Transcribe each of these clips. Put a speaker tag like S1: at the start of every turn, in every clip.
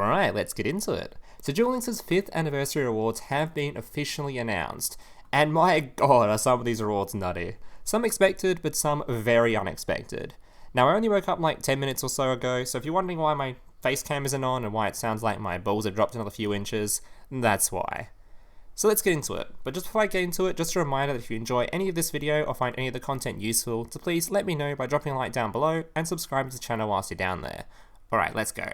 S1: Alright, let's get into it. So Duel Links' 5th anniversary rewards have been officially announced, and my god are some of these rewards nutty. Some expected, but some very unexpected. Now I only woke up like 10 minutes or so ago, so if you're wondering why my face cam isn't on and why it sounds like my balls have dropped another few inches, that's why. So let's get into it, but just before I get into it, just a reminder that if you enjoy any of this video or find any of the content useful, to please let me know by dropping a like down below and subscribing to the channel whilst you're down there. Alright, let's go.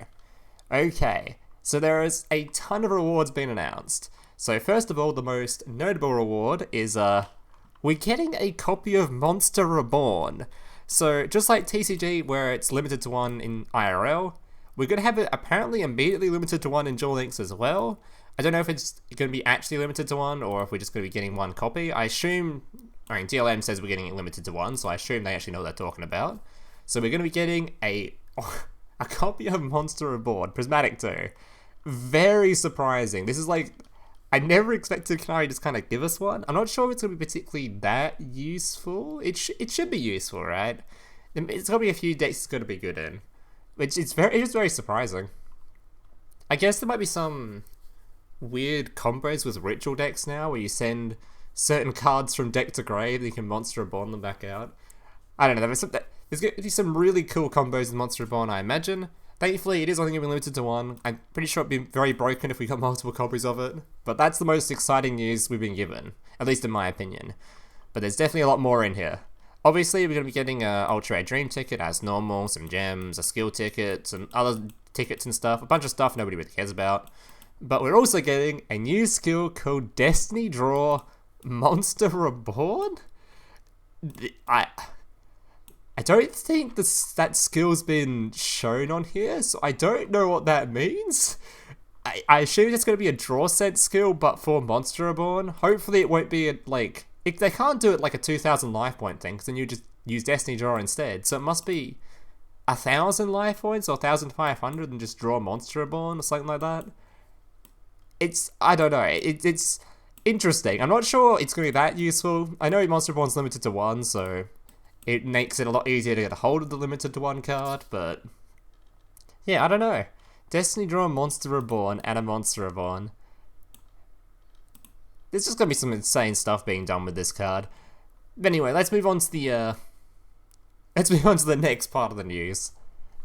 S1: Okay, so there is a ton of rewards being announced. So first of all, the most notable reward is, we're getting a copy of Monster Reborn. So just like TCG, where it's limited to one in IRL, we're going to have it apparently immediately limited to one in Duel Links as well. I don't know if it's going to be actually limited to one, or if we're just going to be getting one copy. I mean, DLM says we're getting it limited to one, so I assume they actually know what they're talking about. So we're going to be getting a copy of Monster Reborn, Prismatic 2. Very surprising. This is like, I never expected Kanari just kind of give us one. I'm not sure if it's going to be particularly that useful. It should be useful, right? It's going to be a few decks it's going to be good in. Which it's just very surprising. I guess there might be some weird combos with ritual decks now, where you send certain cards from deck to grave and you can Monster Reborn them back out. I don't know, there's going to be some really cool combos with Monster Reborn, I imagine. Thankfully, it is only going to be limited to one. I'm pretty sure it'd be very broken if we got multiple copies of it. But that's the most exciting news we've been given, at least in my opinion. But there's definitely a lot more in here. Obviously, we're going to be getting an Ultra Rare Dream ticket as normal, some gems, a skill ticket, some other tickets and stuff. A bunch of stuff nobody really cares about. But we're also getting a new skill called Destiny Draw Monster Reborn? I don't think that skill's been shown on here, so I don't know what that means. I assume it's going to be a draw set skill, but for Monster Reborn. Hopefully it won't be if they can't do it like a 2,000 life point thing, because then you just use Destiny Draw instead. So it must be 1,000 life points or 1,500 and just draw Monster Reborn or something like that. I don't know, it's interesting. I'm not sure it's going to be that useful. I know Monster Reborn's limited to one, so it makes it a lot easier to get a hold of the limited to one card, but yeah, I don't know. Destiny Draw Monster Reborn and a Monster Reborn. There's just going to be some insane stuff being done with this card. But anyway, let's move on to the next part of the news.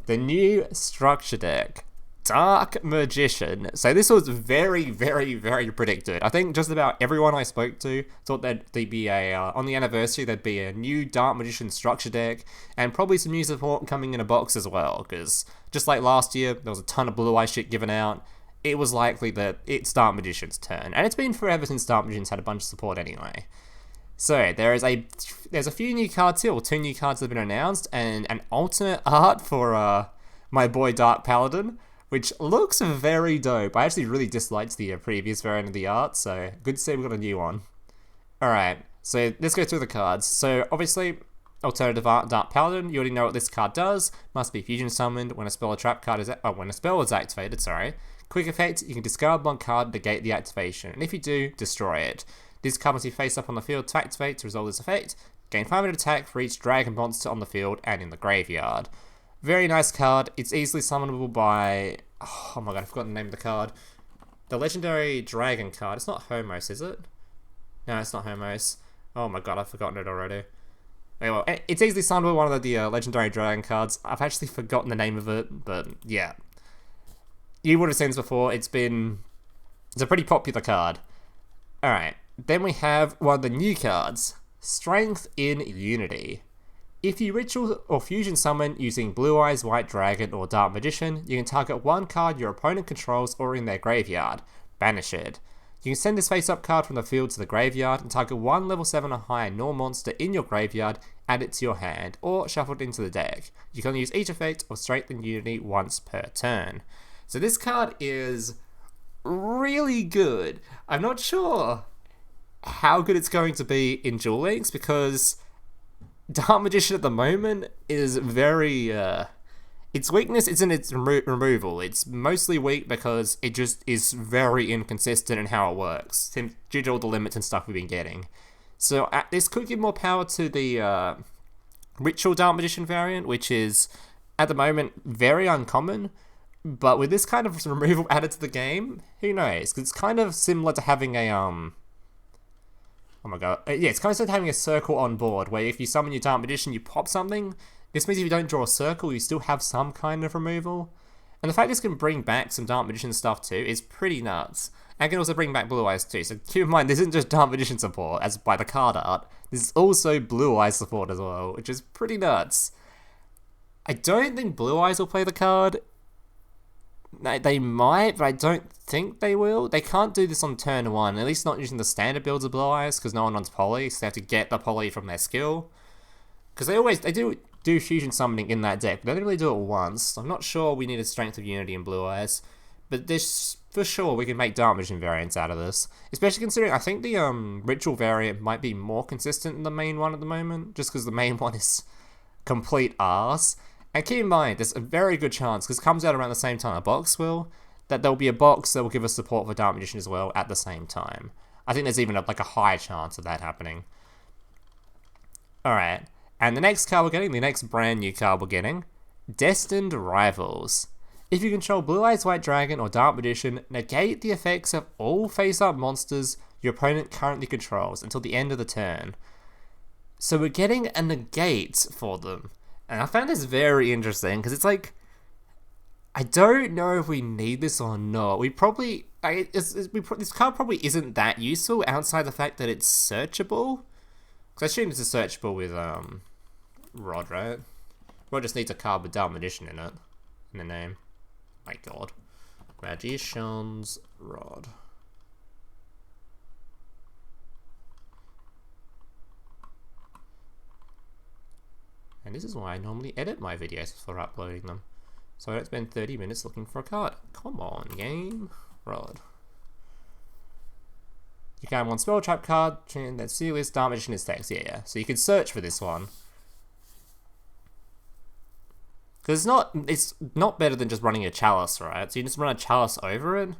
S1: The new structure deck. Dark Magician. So this was very, very, very predicted. I think just about everyone I spoke to thought there'd be on the anniversary, there'd be a new Dark Magician structure deck, and probably some new support coming in a box as well, because just like last year, there was a ton of Blue Eye shit given out. It was likely that it's Dark Magician's turn, and it's been forever since Dark Magician's had a bunch of support anyway. So there's a few new cards here, or 2 new cards that have been announced, and an alternate art for my boy Dark Paladin, which looks very dope. I actually really disliked the previous variant of the art, so good to see we got a new one. Alright, so let's go through the cards. So obviously, alternative art, Dark Paladin, you already know what this card does. Must be fusion summoned when a spell or trap card is when a spell is activated, sorry. Quick effect, you can discard one card to negate the activation, and if you do, destroy it. This card must be face up on the field to activate to resolve this effect. Gain 500 attack for each dragon monster on the field and in the graveyard. Very nice card. It's easily summonable by... Oh my god, I've forgotten the name of the card. The legendary dragon card. It's not Homos, is it? No, it's not Homos. Oh my god, I've forgotten it already. Anyway, it's easily summonable, one of the legendary dragon cards. I've actually forgotten the name of it, but yeah. You would have seen this before. It's a pretty popular card. Alright, then we have one of the new cards. Strength in Unity. If you ritual or fusion summon using Blue Eyes, White Dragon, or Dark Magician, you can target one card your opponent controls or in their graveyard. Banish it. You can send this face-up card from the field to the graveyard and target one level 7 or higher Null monster in your graveyard, add it to your hand, or shuffle it into the deck. You can only use each effect or Strength in Unity once per turn. So this card is really good. I'm not sure how good it's going to be in Duel Links, because Dark Magician at the moment is very, its weakness isn't its removal. It's mostly weak because it just is very inconsistent in how it works, due to all the limits and stuff we've been getting. So this could give more power to the Ritual Dark Magician variant, which is, at the moment, very uncommon, But with this kind of removal added to the game, who knows? 'Cause it's kind of similar to having a, oh my god. Yeah, it's kind of similar to having a circle on board, where if you summon your Dark Magician, you pop something. This means if you don't draw a circle, you still have some kind of removal. And the fact this can bring back some Dark Magician stuff too is pretty nuts. And can also bring back Blue Eyes too, so keep in mind this isn't just Dark Magician support, as by the card art. This is also Blue Eyes support as well, which is pretty nuts. I don't think Blue Eyes will play the card. They might, but I don't think they will. They can't do this on turn 1, at least not using the standard builds of Blue Eyes, because no one runs Poly, so they have to get the Poly from their skill. Because they do fusion summoning in that deck, but they don't really do it once. So I'm not sure we need a Strength of Unity in Blue Eyes, but this, for sure, we can make Dark Magician variants out of this. Especially considering I think the Ritual variant might be more consistent than the main one at the moment, just because the main one is complete arse. And keep in mind, there's a very good chance, because it comes out around the same time a box will, that there'll be a box that will give us support for Dark Magician as well at the same time. I think there's even a high chance of that happening. Alright, and the next card we're getting, the next brand new card we're getting, Destined Rivals. If you control Blue Eyes White Dragon or Dark Magician, negate the effects of all face-up monsters your opponent currently controls until the end of the turn. So we're getting a negate for them. And I found this very interesting, because it's like, I don't know if we need this or not. We probably, this card probably isn't that useful outside the fact that it's searchable. Because I assume this is searchable with Rod, right? Rod just needs a card with Dark Magician in it, in the name. My god. Magician's Rod. And this is why I normally edit my videos before uploading them, so I don't spend 30 minutes looking for a card. Come on, game. Rod. You can have one spell trap card, and that seal is Dark Magician is text. Yeah. So you can search for this one. Because it's not better than just running a Chalice, right? So you just run a Chalice over it,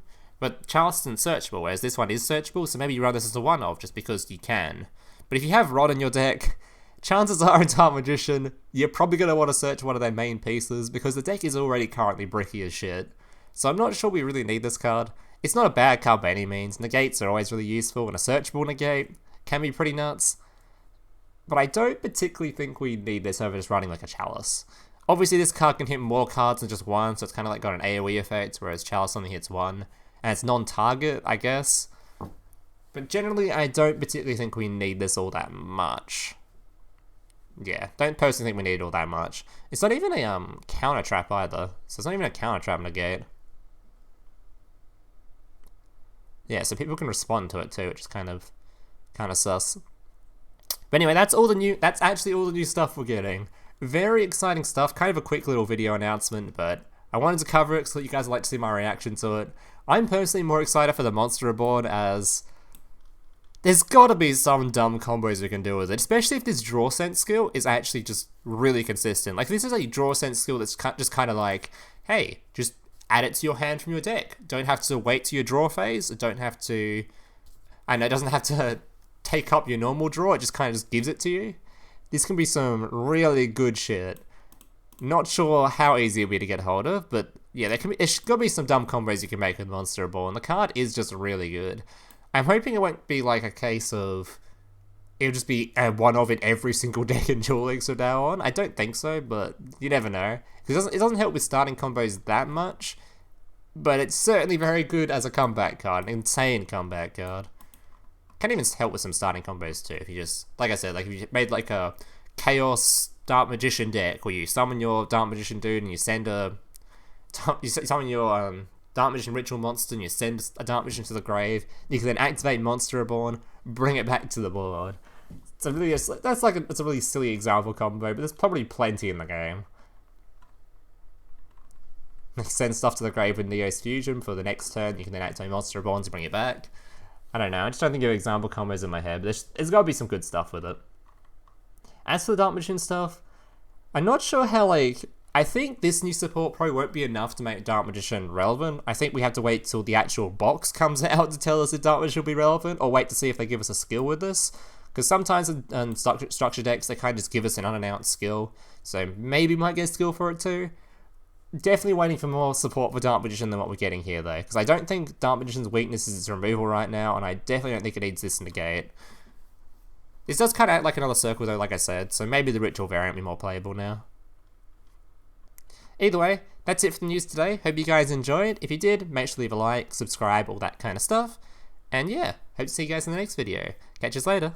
S1: but Chalice isn't searchable, whereas this one is searchable, so maybe you run this as a one-off just because you can. But if you have Rod in your deck, chances are in Dark Magician, you're probably going to want to search one of their main pieces, because the deck is already currently bricky as shit. So I'm not sure we really need this card. It's not a bad card by any means. Negates are always really useful, and a searchable negate can be pretty nuts. But I don't particularly think we need this over just running like a Chalice. Obviously this card can hit more cards than just one, so it's kind of like got an AoE effect, whereas Chalice only hits one. And it's non-target, I guess. But generally, I don't particularly think we need this all that much. Yeah, don't personally think we need it all that much. It's not even a counter trap either, so it's not even a counter trap negate. Yeah, so people can respond to it too, which is kind of sus. But anyway, that's actually all the new stuff we're getting. Very exciting stuff, kind of a quick little video announcement, but I wanted to cover it so that you guys would like to see my reaction to it. I'm personally more excited for the Monster Reborn, as there's gotta be some dumb combos we can do with it, especially if this Draw Sense skill is actually just really consistent. Like, this is a Draw Sense skill that's just kind of like, hey, just add it to your hand from your deck. Don't have to wait to your draw phase, don't have to, I know it doesn't have to take up your normal draw, it just kind of just gives it to you. This can be some really good shit. Not sure how easy it'll be to get hold of, but yeah, there's gotta be some dumb combos you can make with Monster Reborn. The card is just really good. I'm hoping it won't be like a case of it'll just be a one-of in every single deck in Duel Links from now on. I don't think so, but you never know. Because it doesn't help with starting combos that much, but it's certainly very good as a comeback card, an insane comeback card. Can even help with some starting combos too, if you just, like I said, like if you made like a Chaos Dark Magician deck, where you summon your Dark Magician dude and you send you summon your Dark Magician Ritual monster and you send a Dark Magician to the grave, you can then activate Monster Reborn, bring it back to the board. It's a really, it's a really silly example combo, but there's probably plenty in the game. Send stuff to the grave with Neo's Fusion for the next turn, you can then activate Monster Reborn to bring it back. I don't know, I just don't think of example combos in my head, but there's gotta be some good stuff with it. As for the Dark Magician stuff, I'm not sure how, like, I think this new support probably won't be enough to make Dark Magician relevant. I think we have to wait till the actual box comes out to tell us if Dark Magician will be relevant, or wait to see if they give us a skill with this. Because sometimes in structure decks, they kind of just give us an unannounced skill, so maybe we might get a skill for it too. Definitely waiting for more support for Dark Magician than what we're getting here, though, because I don't think Dark Magician's weakness is its removal right now, and I definitely don't think it needs this negate. This does kind of act like another circle, though, like I said, so maybe the ritual variant will be more playable now. Either way, that's it for the news today. Hope you guys enjoyed. If you did, make sure to leave a like, subscribe, all that kind of stuff. And yeah, hope to see you guys in the next video. Catch us later.